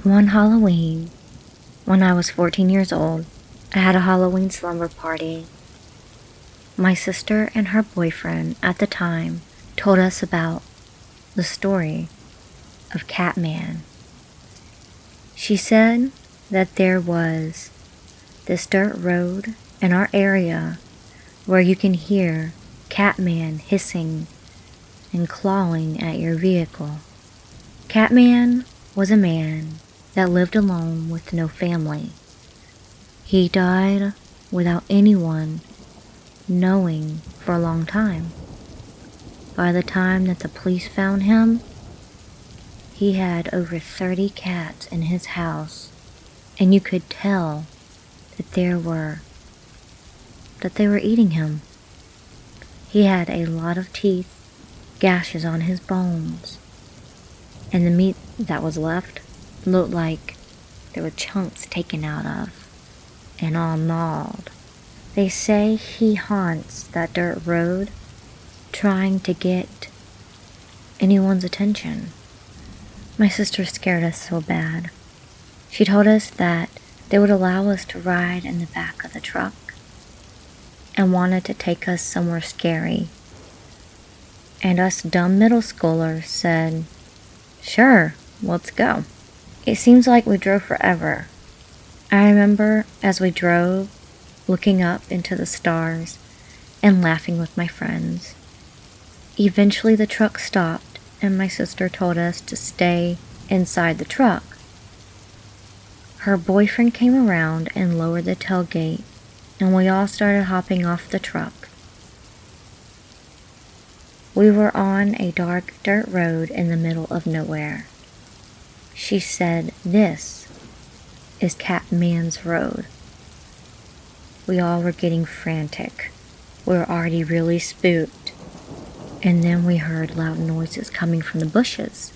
One Halloween, when I was 14 years old, I had a Halloween slumber party. My sister and her boyfriend at the time told us about the story of Catman. She said that there was this dirt road in our area where you can hear Catman hissing and clawing at your vehicle. Catman was a man that lived alone with no family. He died without anyone knowing for a long time. By the time that the police found him, he had over 30 cats in his house, and you could tell that they were eating him. He had a lot of teeth, gashes on his bones, and the meat that was left looked like there were chunks taken out of and all gnawed. They say he haunts that dirt road trying to get anyone's attention. My sister scared us so bad. She told us that they would allow us to ride in the back of the truck and wanted to take us somewhere scary. And us dumb middle schoolers said, "Sure, let's go." It seems like we drove forever. I remember as we drove, looking up into the stars and laughing with my friends. Eventually the truck stopped and my sister told us to stay inside the truck. Her boyfriend came around and lowered the tailgate, and we all started hopping off the truck. We were on a dark dirt road in the middle of nowhere. She said, "This is Catman's Road." We all were getting frantic. We were already really spooked. And then we heard loud noises coming from the bushes.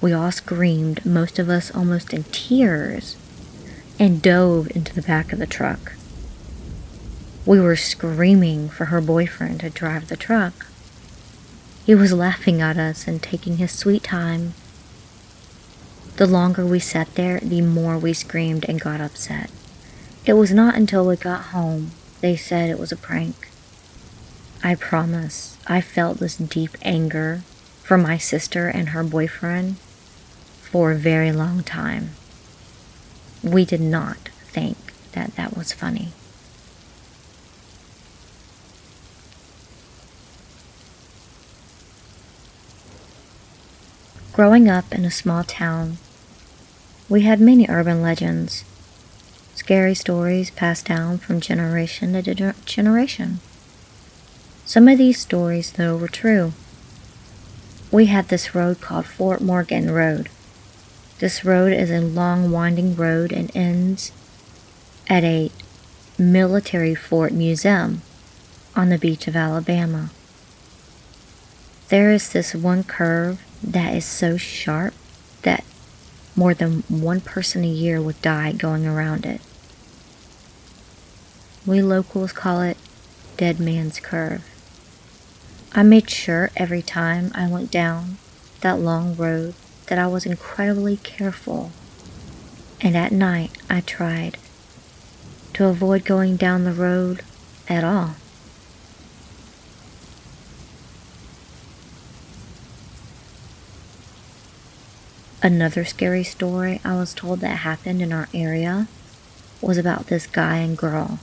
We all screamed, most of us almost in tears, and dove into the back of the truck. We were screaming for her boyfriend to drive the truck. He was laughing at us and taking his sweet time. The longer we sat there, the more we screamed and got upset. It was not until we got home they said it was a prank. I promise, I felt this deep anger for my sister and her boyfriend for a very long time. We did not think that that was funny. Growing up in a small town, we had many urban legends, scary stories passed down from generation to generation. Some of these stories, though, were true. We had this road called Fort Morgan Road. This road is a long, winding road and ends at a military fort museum on the beach of Alabama. There is this one curve that is so sharp that more than one person a year would die going around it. We locals call it Dead Man's Curve. I made sure every time I went down that long road that I was incredibly careful, and at night I tried to avoid going down the road at all. Another scary story I was told that happened in our area was about this guy and girl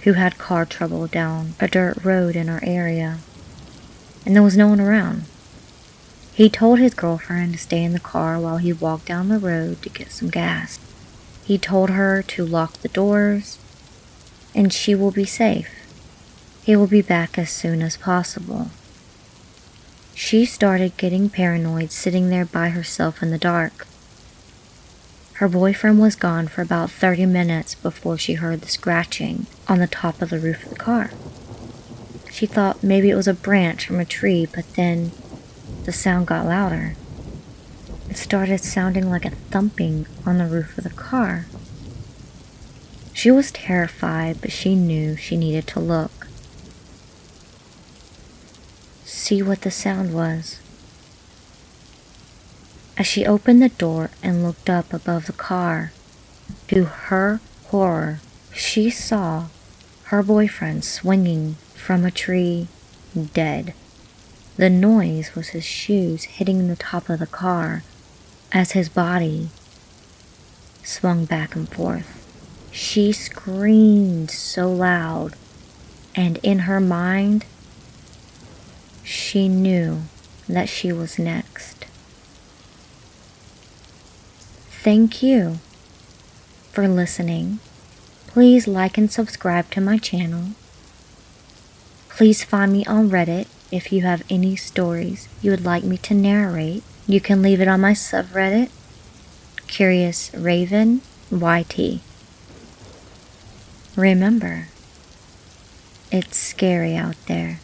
who had car trouble down a dirt road in our area, and there was no one around. He told his girlfriend to stay in the car while he walked down the road to get some gas. He told her to lock the doors and she will be safe. He will be back as soon as possible. She started getting paranoid sitting there by herself in the dark. Her boyfriend was gone for about 30 minutes before she heard the scratching on the top of the roof of the car. She thought maybe it was a branch from a tree, but then the sound got louder. It started sounding like a thumping on the roof of the car. She was terrified, but she knew she needed to look. See what the sound was. As she opened the door and looked up above the car, to her horror, she saw her boyfriend swinging from a tree, dead. The noise was his shoes hitting the top of the car as his body swung back and forth. She screamed so loud, and in her mind, she knew that she was next. Thank you for listening. Please like and subscribe to my channel. Please find me on Reddit if you have any stories you would like me to narrate. You can leave it on my subreddit, curiousravenyt. Remember, it's scary out there.